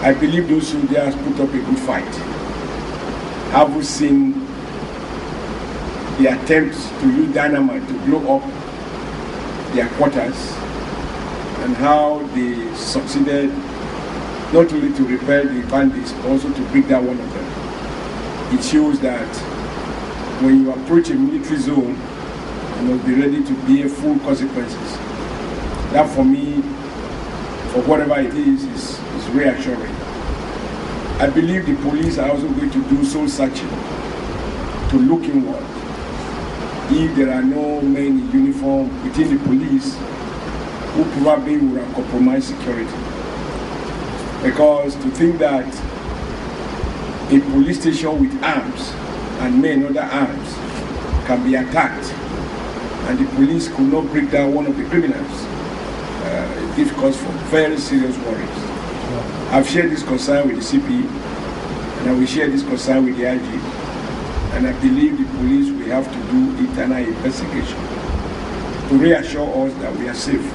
I believe those soldiers put up a good fight. I've seen the attempts to use dynamite to blow up their quarters and how they succeeded not only to repel the bandits but also to break down one of them. It shows that when you approach a military zone, you must be ready to bear full consequences. That for me, for whatever it is reassuring. I believe the police are also going to do soul searching to look inward. If there are no men in uniform within the police who probably would have compromised security. Because to think that a police station with arms and men under arms can be attacked and the police could not break down one of the criminals, it gives cause for very serious worries. I've shared this concern with the CP and I will share this concern with the IG, and I believe the police will have to do internal investigation to reassure us that we are safe.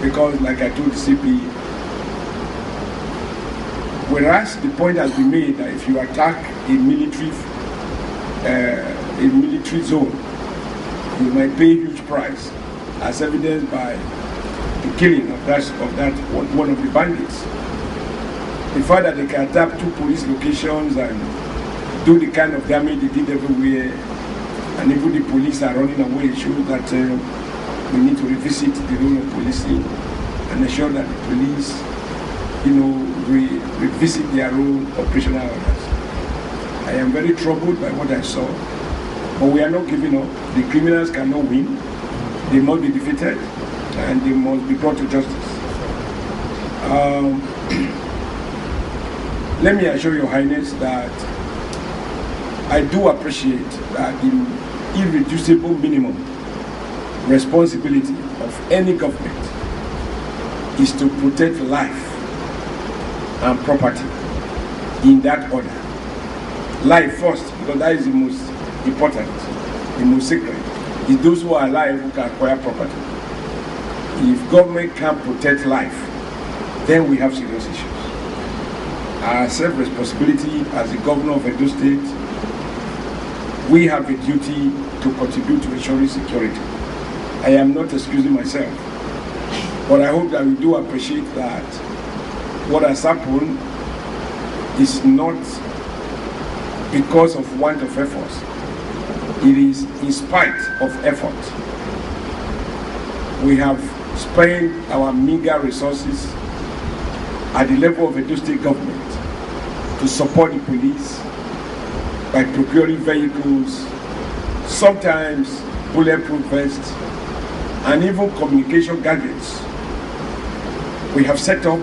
Because like I told the CP, whereas the point has been made that if you attack a military zone, you might pay a huge price, as evidenced by the killing of one of the bandits. The fact that they can tap 2 police locations and do the kind of damage they did everywhere, and even the police are running away, shows that we need to revisit the role of policing and ensure that the police, revisit their own operational orders. I am very troubled by what I saw, but we are not giving up. The criminals cannot win. They must be defeated, and they must be brought to justice. Let me assure Your Highness that I do appreciate that the irreducible minimum responsibility of any government is to protect life and property in that order. Life first, because that is the most important, the most sacred. It's those who are alive who can acquire property. If government can't protect life, then we have serious issues. Our self-responsibility as the governor of Edo State, we have a duty to contribute to ensuring security. I am not excusing myself, but I hope that we do appreciate that what has happened is not because of want of effort. It is in spite of effort. We have spent our meager resources at the level of Edo State government to support the police by procuring vehicles, sometimes bulletproof vests, and even communication gadgets. We have set up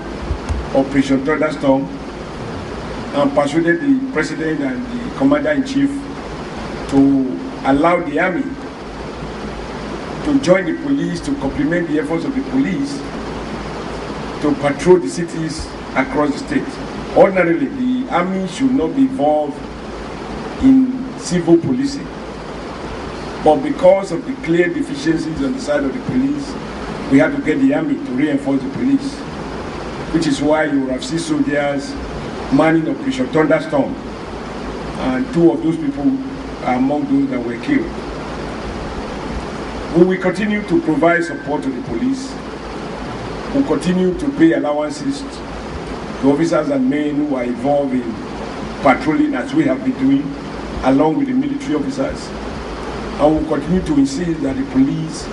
Operation Thunderstorm and persuaded the President and the Commander-in-Chief to allow the Army to join the police to complement the efforts of the police to patrol the cities across the state. Ordinarily, the Army should not be involved in civil policing. But because of the clear deficiencies on the side of the police, we had to get the Army to reinforce the police, which is why you will have seen soldiers manning Operation Thunderstorm, and 2 of those people are among those that were killed. We will continue to provide support to the police. We will continue to pay allowances to officers and men who are involved in patrolling, as we have been doing, along with the military officers. And we will continue to insist that the police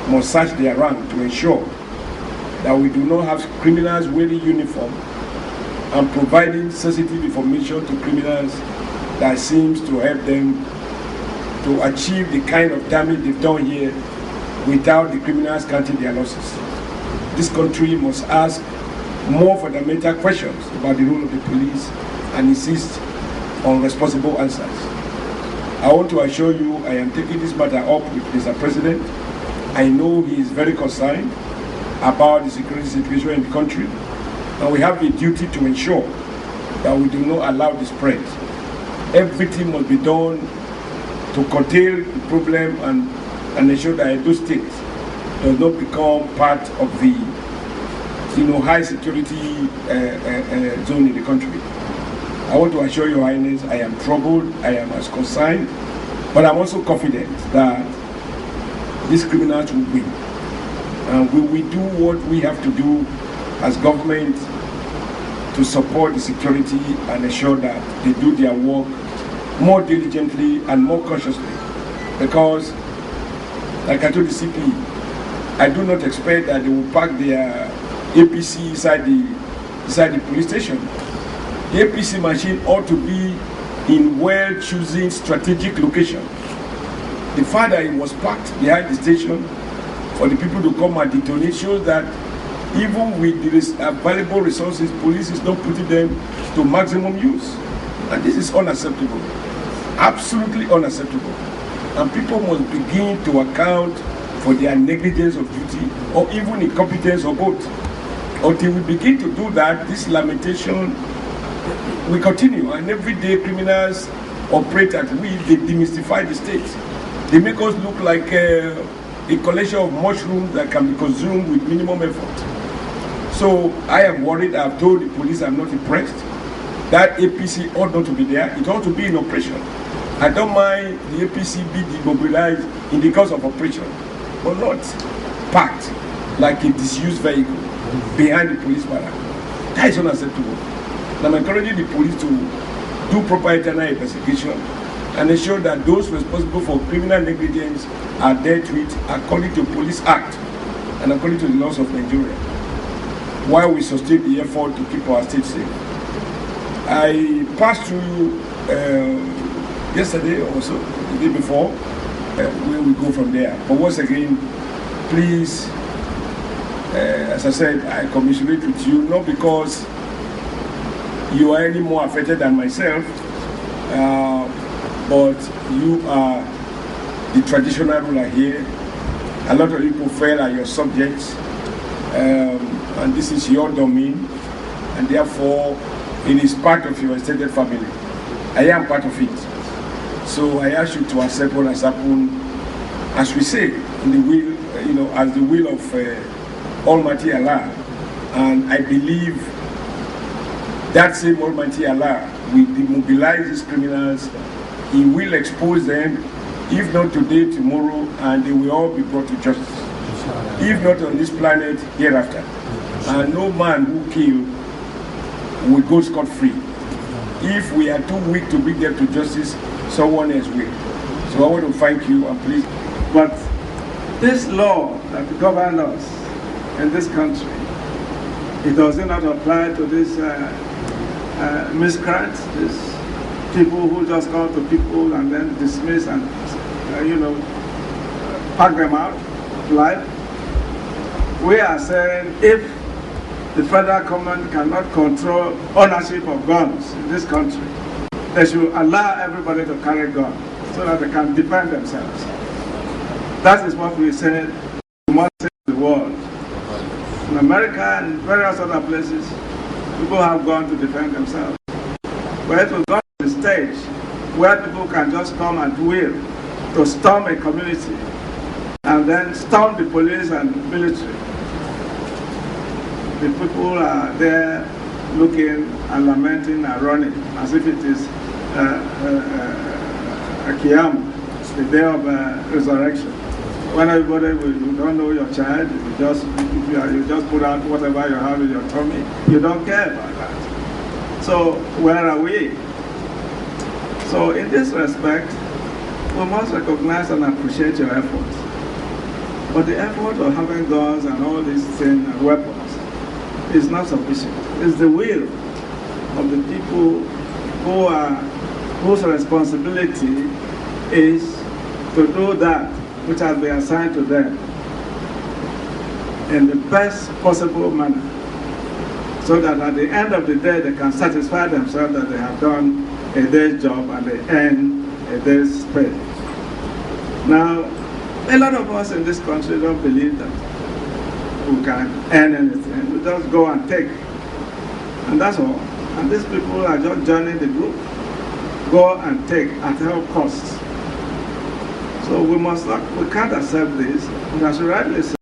must search their rank to ensure that we do not have criminals wearing uniform and providing sensitive information to criminals that seems to help them to achieve the kind of damage they've done here without the criminals counting their losses. This country must ask more fundamental questions about the role of the police and insist on responsible answers. I want to assure you I am taking this matter up with Mr. President. I know he is very concerned about the security situation in the country, and we have the duty to ensure that we do not allow the spread. Everything must be done to curtail the problem and ensure that Edo State does not become part of the high security zone in the country. I want to assure Your Highness, I am troubled, I am as concerned, but I'm also confident that these criminals will win. And we will do what we have to do as government to support the security and ensure that they do their work more diligently and more cautiously. Because, like I told the CP, I do not expect that they will park their APC inside the police station. The APC machine ought to be in well-chosen strategic location. The fact that it was parked behind the station for the people to come and detonate shows that even with the available resources, police is not putting them to maximum use. And this is unacceptable, absolutely unacceptable. And people must begin to account for their negligence of duty or even incompetence or both. Until we begin to do that, this lamentation will continue. And every day criminals operate at will, they demystify the state. They make us look like a collection of mushrooms that can be consumed with minimum effort. So I am worried. I've told the police I'm not impressed. That APC ought not to be there. It ought to be in operation. I don't mind the APC be demobilized in the course of operation, but not packed like a disused vehicle behind the police barrack. That is unacceptable. And I'm encouraging the police to do proper internal investigation and ensure that those responsible for criminal negligence are dealt with according to Police Act and according to the laws of Nigeria, while we sustain the effort to keep our state safe. I passed through yesterday or so, the day before, where we go from there. But once again, please, as I said, I commiserate with you, not because you are any more affected than myself, but you are the traditional ruler here. A lot of people feel are your subjects, and this is your domain, and therefore it is part of your extended family. I am part of it. So I ask you to accept what has happened, as we say, in the will, as the will of Almighty Allah. And I believe that same Almighty Allah will demobilize these criminals. He will expose them, if not today, tomorrow, and they will all be brought to justice. If not on this planet, hereafter. And no man who killed will go scot-free. If we are too weak to bring them to justice, someone else will. So I want to thank you, and please. But this law that governs us in this country, it does not apply to these miscreants, these people who just come to people and then dismiss and, pack them out of life. We are saying if the federal government cannot control ownership of guns in this country, they should allow everybody to carry guns so that they can defend themselves. That is what we said we must say to the world. In America and various other places, people have gone to defend themselves. But it will go to the stage where people can just come at will to storm a community and then storm the police and military. The people are there looking and lamenting and running as if it is a Qiyam, the day of resurrection. When everybody you don't know your child, you just put out whatever you have in your tummy, you don't care about that. So where are we? So in this respect, we must recognize and appreciate your efforts. But the effort of having guns and all these things and weapons is not sufficient. It's the will of the people whose responsibility is to do that which has been assigned to them in the best possible manner, so that at the end of the day they can satisfy themselves that they have done a day's job and they earn a day's pay. Now, a lot of us in this country don't believe that we can earn anything. We just go and take, and that's all. And these people are just joining the group, go and take at all costs. So we can't accept this. And as you rightly said,